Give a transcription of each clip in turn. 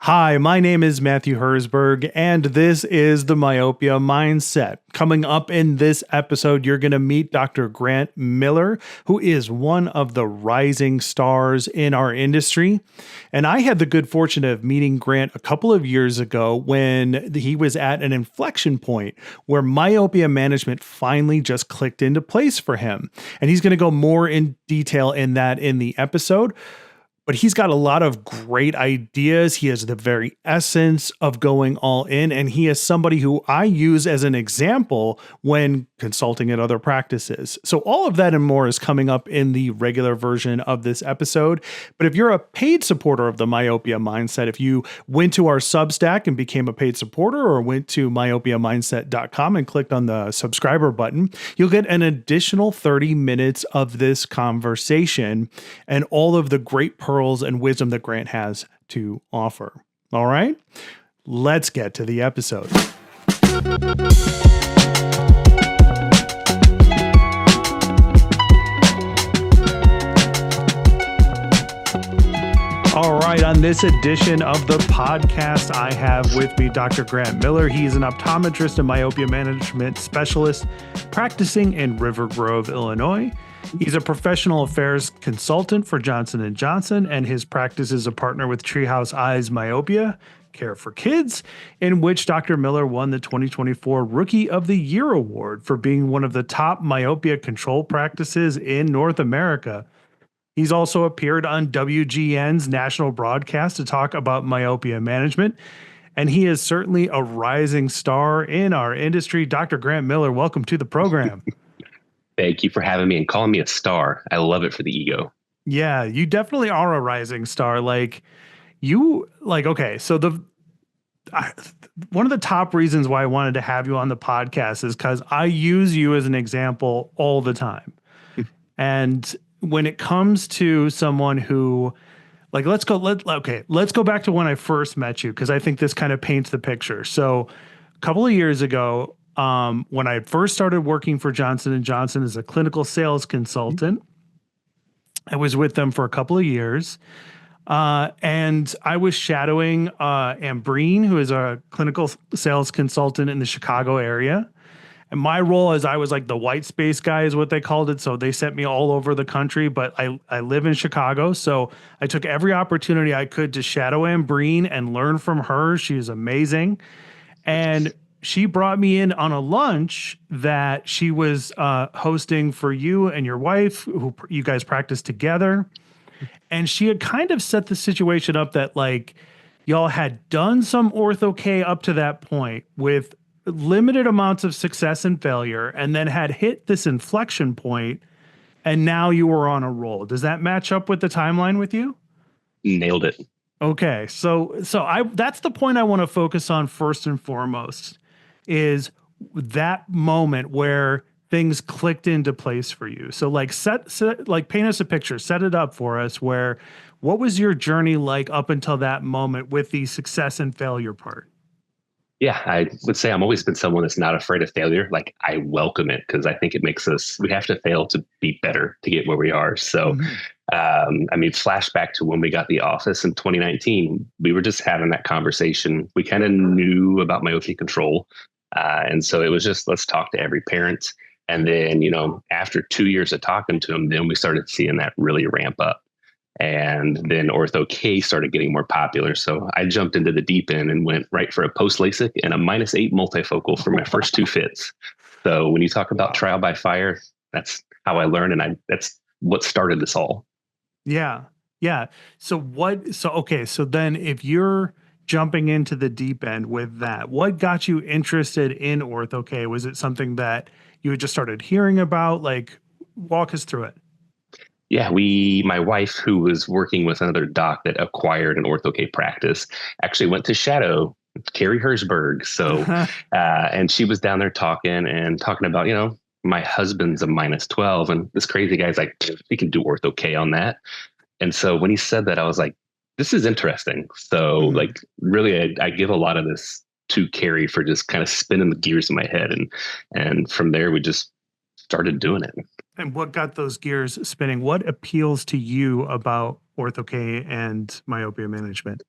Hi, my name is Matthew Herzberg, and this is the Myopia Mindset. Coming up in this episode, you're going to meet Dr. Grant Miller, who is one of the rising stars in our industry. And I had the good fortune of meeting Grant a couple of years ago when he was at an inflection point where myopia management finally just clicked into place for him. And he's going to go more in detail in that in the episode. But he's got a lot of great ideas. He has the very essence of going all in, and he is somebody who I use as an example when consulting at other practices. So all of that and more is coming up in the regular version of this episode. But if you're a paid supporter of the Myopia Mindset, if you went to our Substack and became a paid supporter or went to myopiamindset.com and clicked on the subscriber button, you'll get an additional 30 minutes of this conversation and all of the great pearls and wisdom that Grant has to offer. All right, let's get to the episode. All right, on this edition of the podcast, I have with me Dr. Grant Miller. He is an optometrist and myopia management specialist practicing in River Grove, Illinois. He's a professional affairs consultant for Johnson & Johnson, and his practice is a partner with Treehouse Eyes Myopia Care for Kids, in which Dr. Miller won the 2024 Rookie of the Year award for being one of the top myopia control practices in North America. He's also appeared on WGN's national broadcast to talk about myopia management, and he is certainly a rising star in our industry. Dr. Grant Miller, welcome to the program. Thank you for having me and calling me a star. I love it for the ego. Yeah, you definitely are a rising star. Okay, so one of the top reasons why I wanted to have you on the podcast is because I use you as an example all the time. And when it comes to someone who, let's go back to when I first met you, because I think this kind of paints the picture. So a couple of years ago, when I first started working for Johnson & Johnson as a clinical sales consultant, I was with them for a couple of years, and I was shadowing Ambreen, who is a clinical sales consultant in the Chicago area. And my role is I was like the white space guy is what they called it. So they sent me all over the country, but I live in Chicago. So I took every opportunity I could to shadow Ambreen and learn from her. She is amazing. And she brought me in on a lunch that she was hosting for you and your wife, who you guys practice together. And she had kind of set the situation up that y'all had done some ortho-K up to that point with limited amounts of success and failure, and then had hit this inflection point, and now you were on a roll. Does that match up with the timeline with you? Nailed it. Okay, so that's the point I want to focus on first and foremost, is that moment where things clicked into place for you. So paint us a picture, set it up for us. What was your journey like up until that moment with the success and failure part? Yeah, I would say I'm always been someone that's not afraid of failure. I welcome it because I think it makes we have to fail to be better to get where we are. So, flashback to when we got the office in 2019, we were just having that conversation. We kind of knew about myopia control. And so it was just, let's talk to every parent. And then, after 2 years of talking to them, then we started seeing that really ramp up. And then ortho-K started getting more popular. So I jumped into the deep end and went right for a post-LASIK and a -8 multifocal for my first two fits. So when you talk about trial by fire, that's how I learned. And that's what started this all. Yeah. Yeah. So then if you're jumping into the deep end with that, what got you interested in ortho-K? Was it something that you had just started hearing about? Walk us through it. Yeah, my wife, who was working with another doc that acquired an ortho-K practice, actually went to shadow Carrie Herzberg. So, and she was down there talking about, my husband's a -12, and this crazy guy's like, he can do ortho-K on that. And so when he said that, I was like, this is interesting. So really, I give a lot of this to Carrie for just kind of spinning the gears in my head. And from there, we just started doing it. And what got those gears spinning? What appeals to you about ortho-K and myopia management?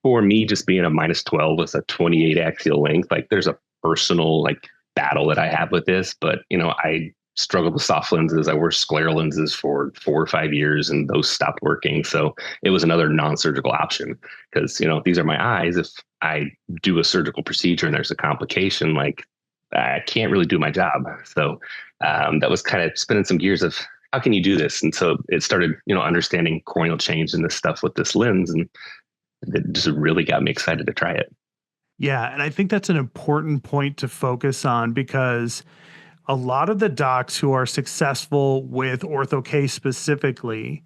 for me, just being a -12 with a 28 axial length, like there's a personal like battle that I have with this, but I struggled with soft lenses. I wore scleral lenses for 4 or 5 years and those stopped working. So it was another non-surgical option because, these are my eyes. If I do a surgical procedure and there's a complication, like I can't really do my job. So that was kind of spinning some gears of how can you do this? And so it started, understanding corneal change and this stuff with this lens. And it just really got me excited to try it. Yeah. And I think that's an important point to focus on because a lot of the docs who are successful with Ortho-K specifically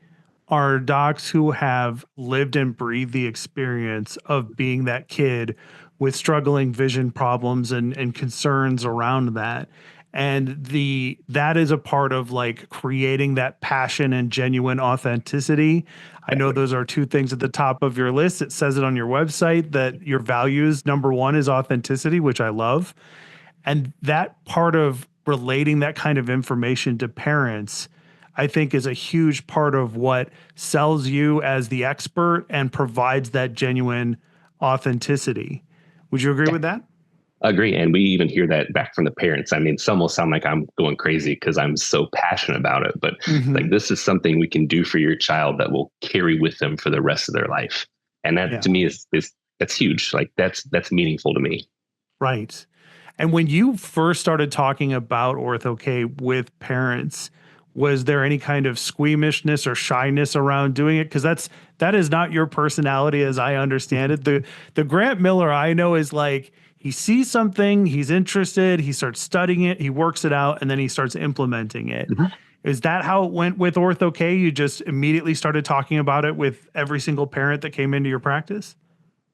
are docs who have lived and breathed the experience of being that kid with struggling vision problems and concerns around that. And that is a part of like creating that passion and genuine authenticity. I know those are two things at the top of your list. It says it on your website that your values, number one is authenticity, which I love. And that part of relating that kind of information to parents, I think, is a huge part of what sells you as the expert and provides that genuine authenticity. Would you agree with that? Agree. And we even hear that back from the parents. I mean, some will sound like I'm going crazy because I'm so passionate about it, but like Mm-hmm. this is something we can do for your child that will carry with them for the rest of their life. And that Yeah. to me is that's huge. Like that's meaningful to me. Right. And when you first started talking about Ortho-K with parents, was there any kind of squeamishness or shyness around doing it? Because that is not your personality, as I understand it. The Grant Miller I know is like he sees something, he's interested, he starts studying it, he works it out, and then he starts implementing it. Mhm. Is that how it went with Ortho-K? You just immediately started talking about it with every single parent that came into your practice?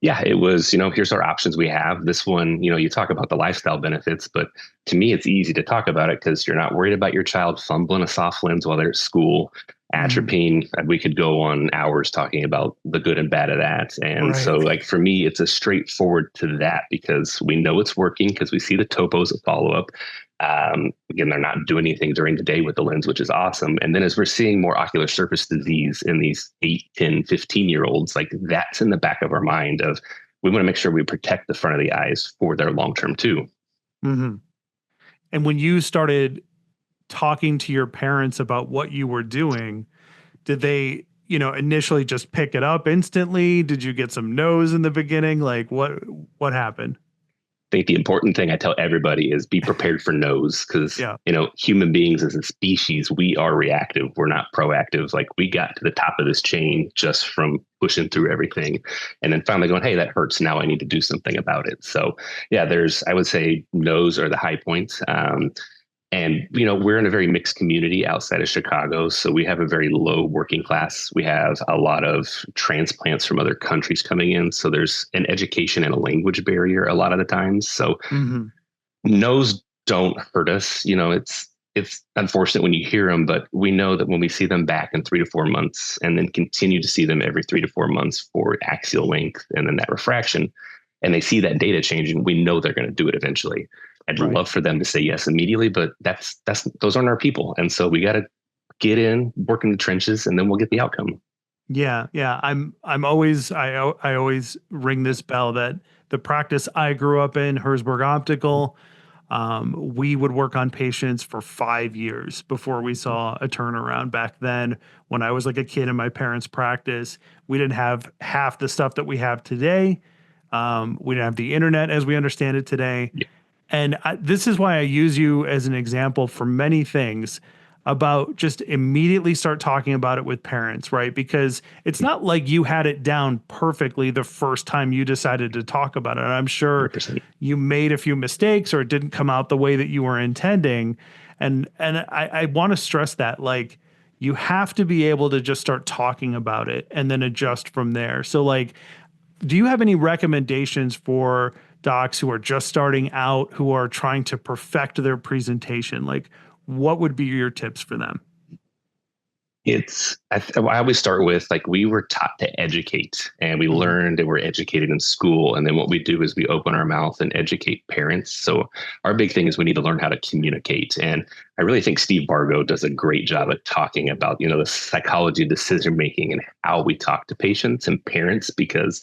Yeah, it was, here's our options we have. This one, you talk about the lifestyle benefits, but to me, it's easy to talk about it because you're not worried about your child fumbling a soft lens while they're at school, Mhm. atropine. We could go on hours talking about the good and bad of that. And so, Right. like, for me, it's a straightforward to that because we know it's working because we see the topos of follow up. Again, they're not doing anything during the day with the lens, which is awesome. And then as we're seeing more ocular surface disease in these 8, 10, 15-year-olds, like that's in the back of our mind of we want to make sure we protect the front of the eyes for their long term too. Hmm. And when you started talking to your parents about what you were doing, did they, initially just pick it up instantly? Did you get some no's in the beginning? Like what happened? Think the important thing I tell everybody is be prepared for no's because Yeah. human beings as a species, we are reactive, we're not proactive. Like we got to the top of this chain just from pushing through everything and then finally going, hey, that hurts, now I need to do something about it. So yeah, there's, I would say no's are the high points. And we're in a very mixed community outside of Chicago, so we have a very low working class. We have a lot of transplants from other countries coming in, so there's an education and a language barrier a lot of the times. So Hmm. no's don't hurt us. It's unfortunate when you hear them, but we know that when we see them back in 3 to 4 months, and then continue to see them every 3 to 4 months for axial length and then that refraction, and they see that data changing, we know they're going to do it eventually. I'd Right. love for them to say yes immediately, but that's those aren't our people, and so we got to get in, work in the trenches, and then we'll get the outcome. Yeah, yeah. I'm always I always ring this bell that the practice I grew up in, Herzberg Optical, we would work on patients for 5 years before we saw a turnaround. Back then, when I was like a kid in my parents' practice, we didn't have half the stuff that we have today. We didn't have the internet as we understand it today. Yeah, And this is why I use you as an example for many things about just immediately start talking about it with parents, right? Because it's not like you had it down perfectly the first time you decided to talk about it. I'm sure 100%. you made a few mistakes or it didn't come out the way that you were intending. And I want to stress that like you have to be able to just start talking about it and then adjust from there. So like do you have any recommendations for docs who are just starting out, who are trying to perfect their presentation? Like, what would be your tips for them? I always start with like we were taught to educate and we Mhm. learned and we're educated in school, and then what we do is we open our mouth and educate parents. So our big thing is we need to learn how to communicate, and I really think Steve Bargo does a great job at talking about the psychology of decision making and how we talk to patients and parents, because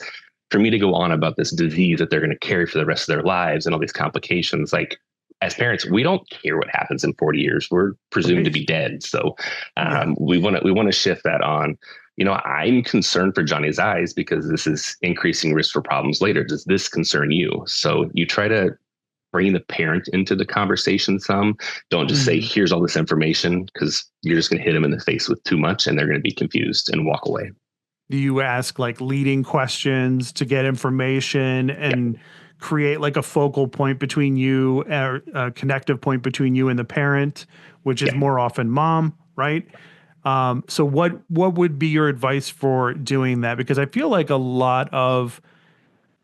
for me to go on about this disease that they're going to carry for the rest of their lives and all these complications, like as parents, we don't care what happens in 40 years. We're presumed to be dead. So we want to shift that on. I'm concerned for Johnny's eyes because this is increasing risk for problems later. Does this concern you? So you try to bring the parent into the conversation some. Don't just say, here's all this information, because you're just going to hit them in the face with too much and they're going to be confused and walk away. Do you ask like leading questions to get information and create like a focal point between you, or a connective point between you and the parent, which is more often mom, right? So what would be your advice for doing that? Because I feel like a lot of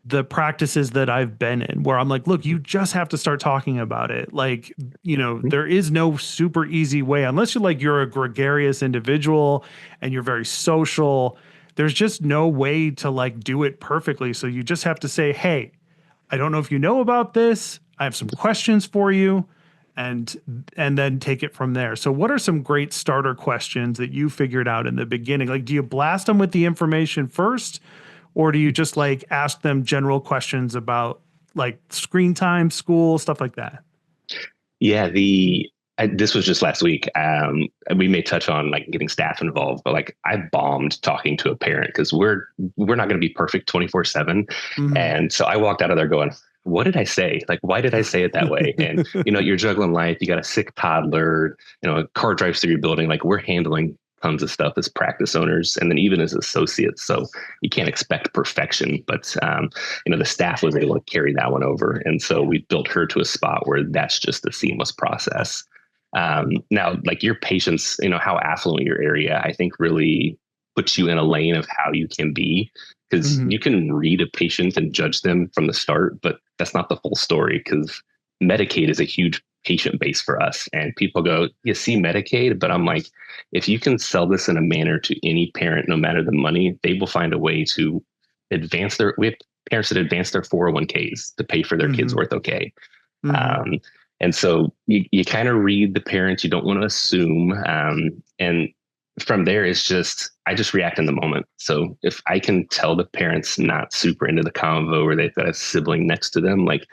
the practices that I've been in where I'm like, look, you just have to start talking about it. Like, there is no super easy way unless you're a gregarious individual and you're very social. There's just no way to like do it perfectly. So you just have to say, hey, I don't know if you know about this. I have some questions for you, and then take it from there. So what are some great starter questions that you figured out in the beginning? Like, do you blast them with the information first, or do you just like ask them general questions about like screen time, school, stuff like that? Yeah, this was just last week. We may touch on like getting staff involved, but like I bombed talking to a parent because we're not going to be perfect 24/7. And so I walked out of there going, what did I say? Like, why did I say it that way? And, you're juggling life. You got a sick toddler, a car drives through your building. Like, we're handling tons of stuff as practice owners and then even as associates. So you can't expect perfection, but, the staff was able to carry that one over. And so we built her to a spot where that's just a seamless process. Now, like your patients, how affluent your area, I think really puts you in a lane of how you can be, because you can read a patient and judge them from the start, but that's not the full story, because Medicaid is a huge patient base for us. And people go, you see Medicaid, but I'm like, if you can sell this in a manner to any parent, no matter the money, they will find a way to we have parents that advance their 401ks to pay for their kids' ortho-K. And so you kind of read the parents, you don't want to assume. And from there, I just react in the moment. So if I can tell the parents not super into the convo, or they've got a sibling next to them, like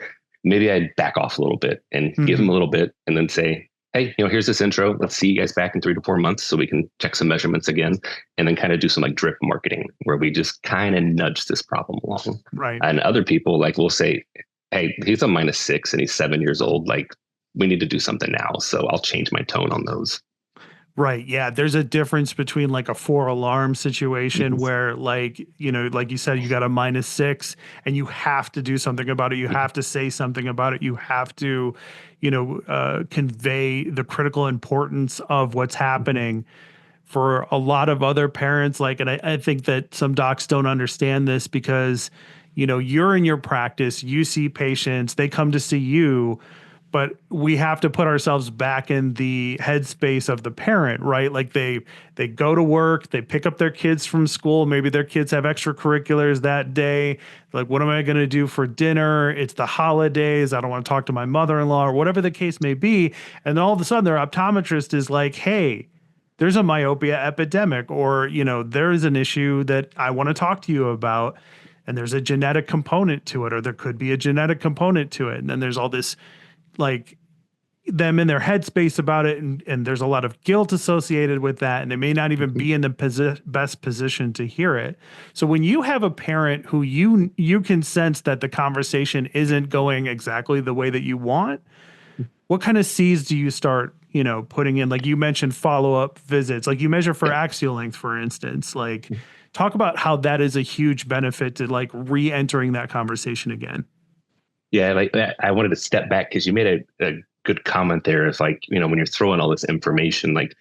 maybe I'd back off a little bit and give them a little bit and then say, hey, here's this intro. Let's see you guys back in 3 to 4 months so we can check some measurements again, and then kind of do some like drip marketing where we just kind of nudge this problem along. Right. And other people like will say, hey, he's a -6 and he's 7 years old. Like, we need to do something now. So I'll change my tone on those. Right. Yeah. There's a difference between like a 4 alarm situation where like you said, you got a -6 and you have to do something about it. You have to say something about it. You have to, convey the critical importance of what's happening. For a lot of other parents, like, and I think that some docs don't understand this because, you're in your practice, you see patients, they come to see you, but we have to put ourselves back in the headspace of the parent, right? Like they go to work, they pick up their kids from school. Maybe their kids have extracurriculars that day. Like, what am I going to do for dinner? It's the holidays. I don't want to talk to my mother-in-law, or whatever the case may be. And then all of a sudden their optometrist is like, hey, there's a myopia epidemic, or, there is an issue that I want to talk to you about. And there's a genetic component to it, or there could be a genetic component to it. And then there's all this, like, them in their headspace about it, and there's a lot of guilt associated with that, and they may not even be in the best position to hear it. So when you have a parent who you can sense that the conversation isn't going exactly the way that you want, what kind of C's do you start, putting in? Like you mentioned follow-up visits, like you measure for axial length, for instance. Like, talk about how that is a huge benefit to like re-entering that conversation again. Yeah, like I wanted to step back because you made a good comment there. It's like, when you're throwing all this information, like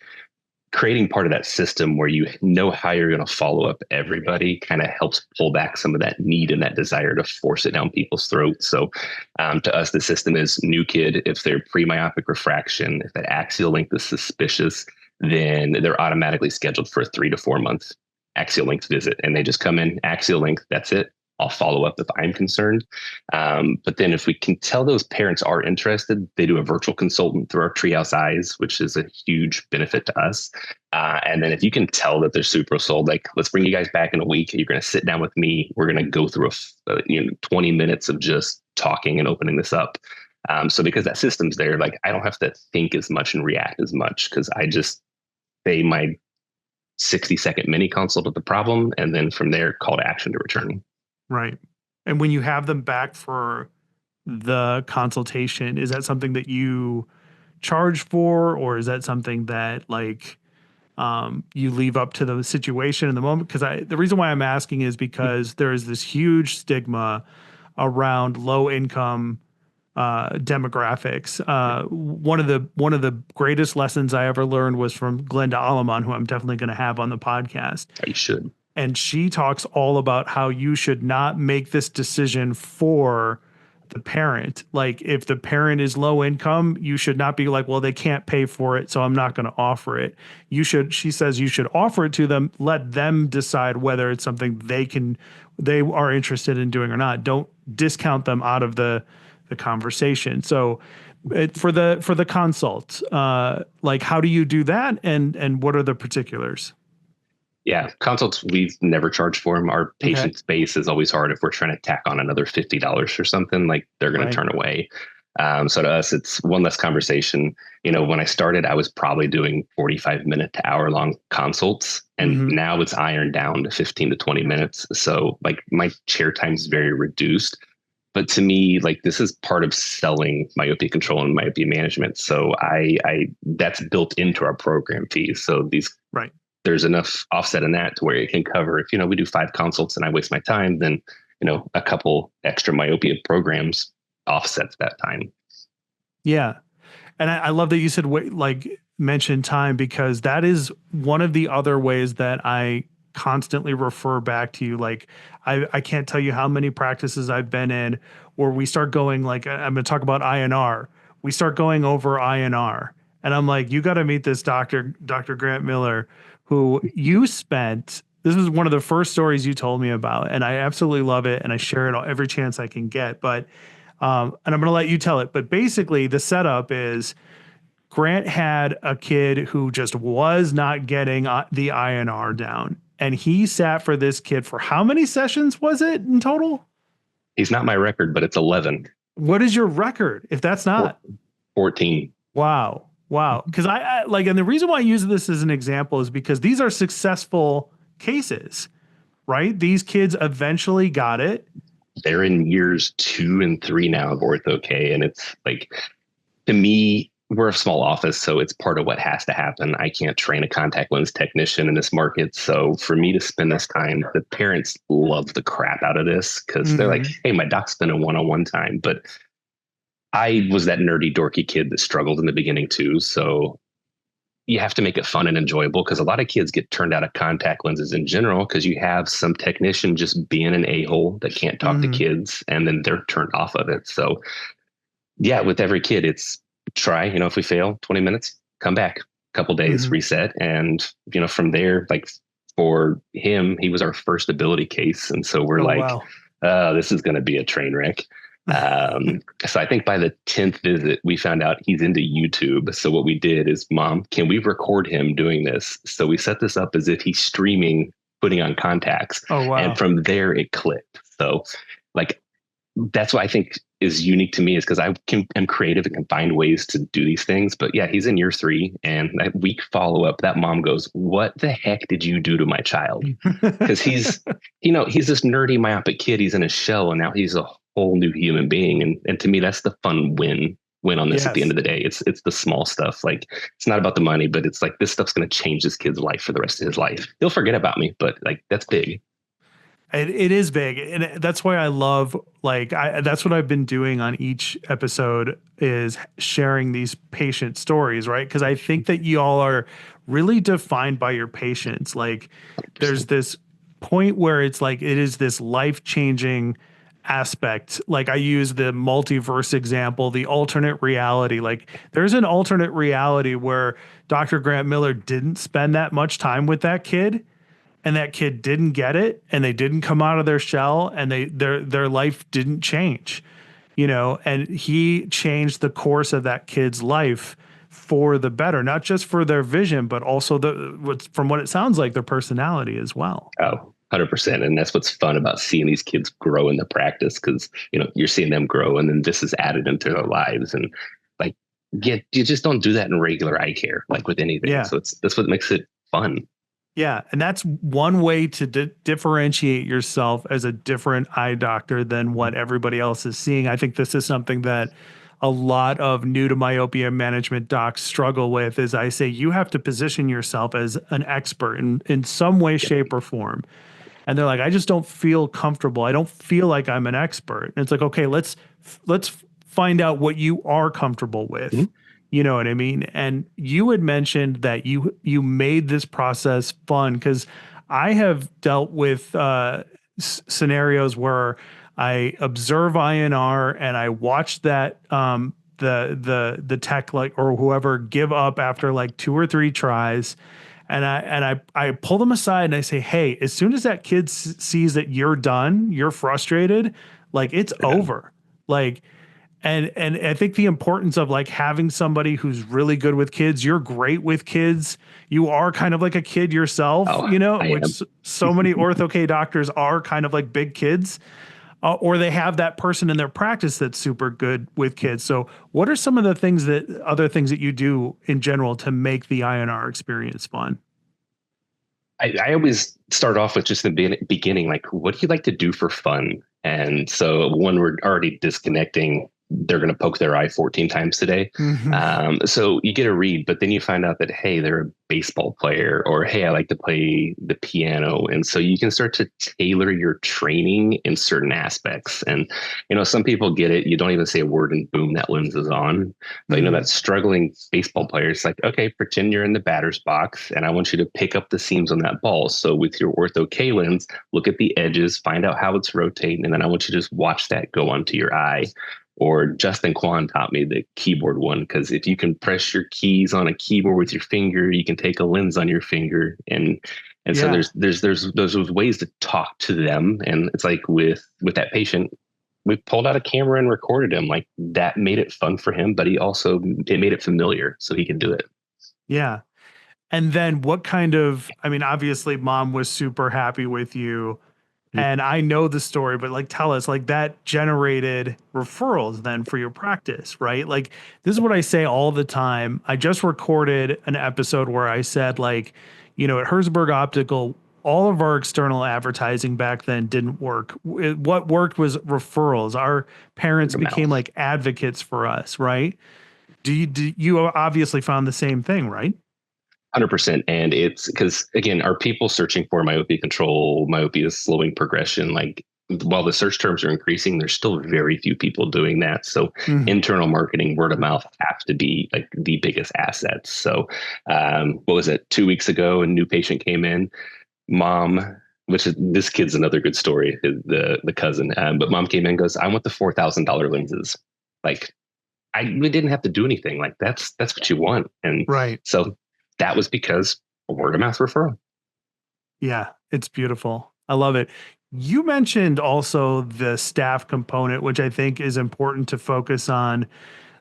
creating part of that system where you know how you're going to follow up everybody kind of helps pull back some of that need and that desire to force it down people's throats. So to us, the system is new kid. If they're pre-myopic refraction, if that axial length is suspicious, then they're automatically scheduled for a 3 to 4 month axial length visit. And they just come in, axial length, that's it. I'll follow up if I'm concerned. But then if we can tell those parents are interested, they do a virtual consultant through our Treehouse Eyes, which is a huge benefit to us. And then if you can tell that they're super sold, like, let's bring you guys back in a week. You're going to sit down with me. We're going to go through 20 minutes of just talking and opening this up. So because that system's there, like, I don't have to think as much and react as much, because I just say my 60-second mini consult of the problem, and then from there, call to action to return. Right. And when you have them back for the consultation, is that something that you charge for, or is that something that like you leave up to the situation in the moment? Because the reason why I'm asking is because there is this huge stigma around low income demographics. One of the greatest lessons I ever learned was from Glenda Alleman, who I'm definitely going to have on the podcast. You should. And she talks all about how you should not make this decision for the parent. Like, if the parent is low income, you should not be like, well, they can't pay for it, so I'm not going to offer it. She says you should offer it to them, let them decide whether it's something they are interested in doing or not. Don't discount them out of the conversation. So for the consult, like, how do you do that? And what are the particulars? Yeah, consults, we've never charged for them. Our patient base is always hard. If we're trying to tack on another $50 for something, like, they're going to turn away. So to us, it's one less conversation. When I started, I was probably doing 45-minute to hour-long consults, and now it's ironed down to 15 to 20 minutes. So, like, my chair time is very reduced. But to me, like, this is part of selling myopia control and myopia management. So I that's built into our program fees. So there's enough offset in that to where it can cover, if, we do 5 consults and I waste my time, then, a couple extra myopia programs offsets that time. Yeah. And I love that you said, mention time, because that is one of the other ways that I constantly refer back to you. Like, I can't tell you how many practices I've been in where we start going, like, I'm going to talk about INR. We start going over INR, and I'm like, you got to meet this Dr. Grant Miller, who this is one of the first stories you told me about, and I absolutely love it, and I share it every chance I can get. But and I'm going to let you tell it. But basically, the setup is Grant had a kid who just was not getting the INR down, and he sat for this kid for how many sessions was it in total? He's not my record, but it's 11. What is your record if that's not 14? Wow. Because I like, and the reason why I use this as an example is because these are successful cases, right? These kids eventually got it. They're in years 2 and 3 now of ortho-K. And it's like, to me, we're a small office, so it's part of what has to happen. I can't train a contact lens technician in this market. So for me to spend this time, the parents love the crap out of this, because they're like, hey, my doc's spending one-on-one time. But I was that nerdy, dorky kid that struggled in the beginning too. So you have to make it fun and enjoyable, because a lot of kids get turned out of contact lenses in general because you have some technician just being an a-hole that can't talk to kids, and then they're turned off of it. So yeah, with every kid, it's try, if we fail 20 minutes, come back a couple days, reset. And, from there, like, for him, he was our first ability case. And so we're this is going to be a train wreck. So I think by the 10th visit, we found out he's into YouTube. So what we did is, Mom, can we record him doing this? So we set this up as if he's streaming, putting on contacts. Oh, wow. And from there it clicked. So, like, that's what I think is unique to me, is because I'm creative and can find ways to do these things. But yeah, he's in year 3, and that week follow up, that mom goes, what the heck did you do to my child? Because he's this nerdy myopic kid. He's in a shell, and now he's a whole new human being. And to me, that's the fun win on this. At the end of the day. It's the small stuff. Like, it's not about the money, but it's like, this stuff's going to change this kid's life for the rest of his life. He'll forget about me, but like, that's big. It is big, and that's why I love, that's what I've been doing on each episode, is sharing these patient stories, right? Because I think that you all are really defined by your patients. Like, there's this point where it's like, it is this life-changing aspect. Like, I use the multiverse example, the alternate reality. Like, there's an alternate reality where Dr. Grant Miller didn't spend that much time with that kid, and that kid didn't get it and they didn't come out of their shell and their life didn't change, and he changed the course of that kid's life for the better, not just for their vision, but also from what it sounds like, their personality as well. Oh, 100%. And that's what's fun about seeing these kids grow in the practice, because, you're seeing them grow and then this is added into their lives. And like, you just don't do that in regular eye care, like with anything. Yeah. So that's what makes it fun. Yeah. And that's one way to differentiate yourself as a different eye doctor than what everybody else is seeing. I think this is something that a lot of new to myopia management docs struggle with. Is I say you have to position yourself as an expert in some way, shape, or form. And they're like, I just don't feel comfortable. I don't feel like I'm an expert. And it's like, okay, let's find out what you are comfortable with. Mm-hmm. You know what I mean? And you had mentioned that you made this process fun, because I have dealt with scenarios where I observe INR and I watch that the tech, like, or whoever, give up after like 2 or 3 tries. And I pull them aside and I say, hey, as soon as that kid sees that you're done, you're frustrated, like it's over. Like, and I think the importance of like having somebody who's really good with kids, you're great with kids. You are kind of like a kid yourself, which so many ortho K doctors are kind of like big kids, or they have that person in their practice that's super good with kids. So what are some of the other things that you do in general to make the INR experience fun? I always start off with just the beginning, like, what do you like to do for fun? And so when we're already disconnecting, they're going to poke their eye 14 times today. Mm-hmm. So you get a read, but then you find out that, hey, they're a baseball player, or, hey, I like to play the piano. And so you can start to tailor your training in certain aspects. And, some people get it. You don't even say a word and boom, that lens is on. But, Mm-hmm. that struggling baseball player, it's like, okay, pretend you're in the batter's box and I want you to pick up the seams on that ball. So with your ortho K lens, look at the edges, find out how it's rotating. And then I want you to just watch that go onto your eye. Or Justin Kwan taught me the keyboard one, because if you can press your keys on a keyboard with your finger, you can take a lens on your finger. And so there's ways to talk to them. And it's like with that patient, we pulled out a camera and recorded him. Like, that made it fun for him, but it made it familiar so he could do it. Yeah. And then obviously mom was super happy with you. And I know the story, but like, tell us, like, that generated referrals then for your practice, right? Like, this is what I say all the time. I just recorded an episode where I said, like, at Herzberg Optical, all of our external advertising back then didn't work. What worked was referrals. Our parents became like advocates for us, right? You obviously found the same thing, right? 100%. And it's because, again, are people searching for myopia control, myopia slowing progression? Like, while the search terms are increasing, there's still very few people doing that. So internal marketing, word of mouth, have to be like the biggest assets. So what was it? 2 weeks ago, a new patient came in. Mom, this kid's another good story, the cousin. But mom came in and goes, I want the $4,000 lenses. Like, we didn't have to do anything. Like, that's what you want. And right. So that was because a word of mouth referral. Yeah, it's beautiful. I love it. You mentioned also the staff component, which I think is important to focus on,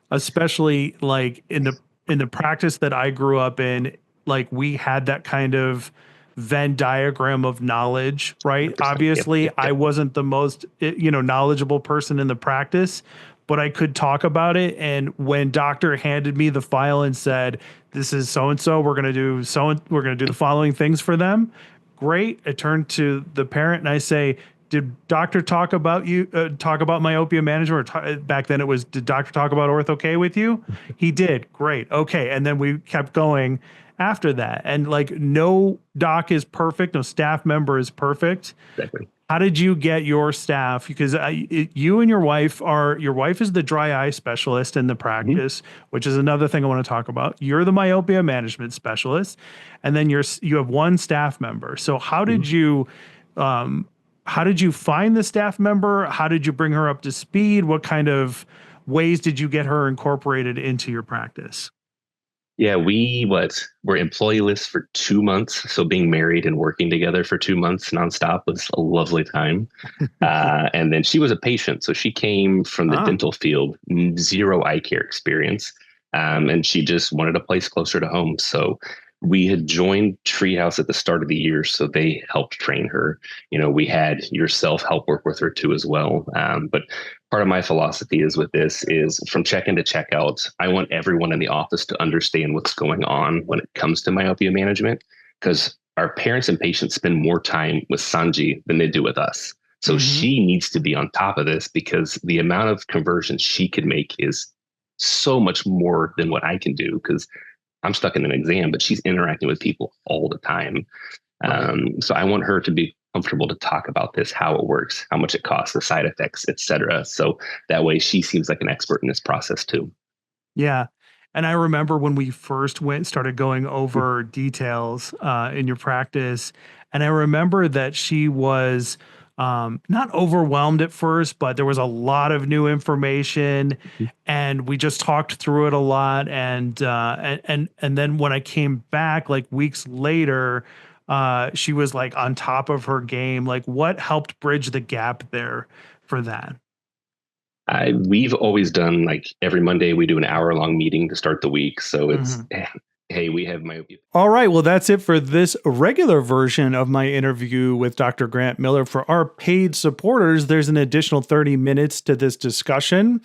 especially like in the practice that I grew up in. Like, we had that kind of Venn diagram of knowledge, right? 100%. Obviously, Yep. I wasn't the most knowledgeable person in the practice, but I could talk about it. And when doctor handed me the file and said, this is so and so, we're going to do the following things for them. Great. I turned to the parent and I say, did doctor talk about myopia management? Back then it was, did doctor talk about ortho K with you? He did. Great. Okay. And then we kept going after that. And like, no doc is perfect. No staff member is perfect. Exactly. How did you get your staff? Because you and your wife is the dry eye specialist in the practice, which is another thing I want to talk about. You're the myopia management specialist, and then you have one staff member. So how did you find the staff member? How did you bring her up to speed? What kind of ways did you get her incorporated into your practice? Yeah, were employeeless for 2 months. So being married and working together for 2 months nonstop was a lovely time. And then she was a patient. So she came from the Ah. dental field, zero eye care experience. And she just wanted a place closer to home. So we had joined Treehouse at the start of the year. So they helped train her. We had yourself help work with her too as well. But part of my philosophy is with this is from check-in to checkout, I want everyone in the office to understand what's going on when it comes to myopia management, because our parents and patients spend more time with Sanji than they do with us. So Hmm. she needs to be on top of this because the amount of conversions she could make is so much more than what I can do because I'm stuck in an exam, but she's interacting with people all the time. Right. So I want her to be comfortable to talk about this, how it works, how much it costs, the side effects, etc. So that way she seems like an expert in this process too. Yeah. And I remember when we first started going over details in your practice. And I remember that she was not overwhelmed at first, but there was a lot of new information. And we just talked through it a lot. And then when I came back like weeks later, she was like on top of her game. Like, what helped bridge the gap there for that? We've always done like every Monday we do an hour long meeting to start the week. So it's Mhm. hey, we have myopia. All right. Well, that's it for this regular version of my interview with Dr. Grant Miller. For our paid supporters, there's an additional 30 minutes to this discussion.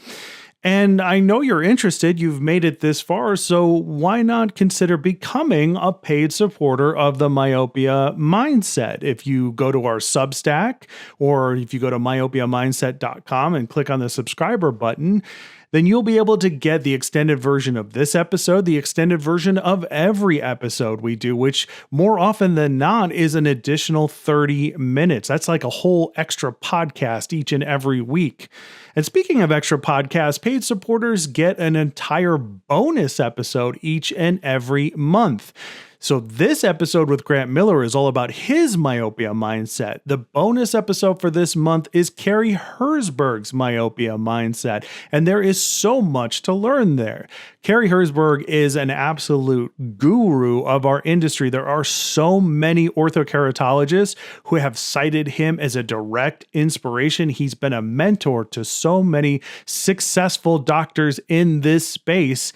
And I know you're interested. You've made it this far. So why not consider becoming a paid supporter of the Myopia Mindset? If you go to our Substack or if you go to myopiamindset.com and click on the subscriber button, then you'll be able to get the extended version of this episode, the extended version of every episode we do, which more often than not is an additional 30 minutes. That's like a whole extra podcast each and every week. And speaking of extra podcasts, paid supporters get an entire bonus episode each and every month. So this episode with Grant Miller is all about his myopia mindset. The bonus episode for this month is Carrie Herzberg's myopia mindset, and there is so much to learn there. Carrie Herzberg is an absolute guru of our industry. There are so many orthokeratologists who have cited him as a direct inspiration. He's been a mentor to so many successful doctors in this space.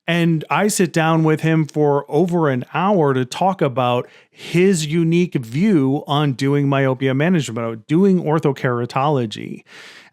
And I sit down with him for over an hour to talk about his unique view on doing myopia management, doing orthokeratology.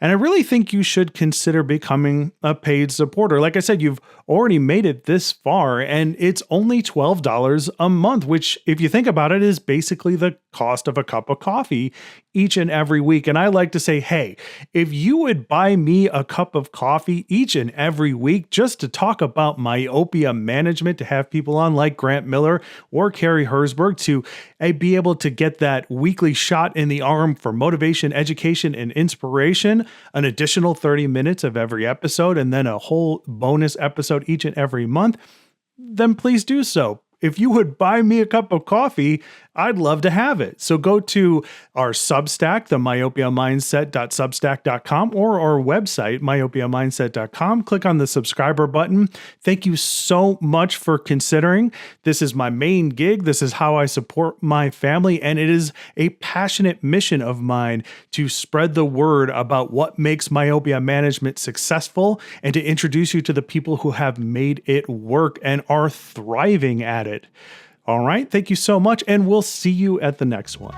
And I really think you should consider becoming a paid supporter. Like I said, you've already made it this far, and it's only $12 a month, which, if you think about it, is basically the cost of a cup of coffee each and every week. And I like to say, hey, if you would buy me a cup of coffee each and every week just to talk about myopia management, to have people on like Grant Miller or Carrie Herzberg to be able to get that weekly shot in the arm for motivation, education, and inspiration, an additional 30 minutes of every episode, and then a whole bonus episode each and every month, then please do so. If you would buy me a cup of coffee, I'd love to have it. So go to our Substack, the myopiamindset.substack.com, or our website, myopiamindset.com. Click on the subscriber button. Thank you so much for considering. This is my main gig. This is how I support my family. And it is a passionate mission of mine to spread the word about what makes myopia management successful and to introduce you to the people who have made it work and are thriving at it. All right. Thank you so much. And we'll see you at the next one.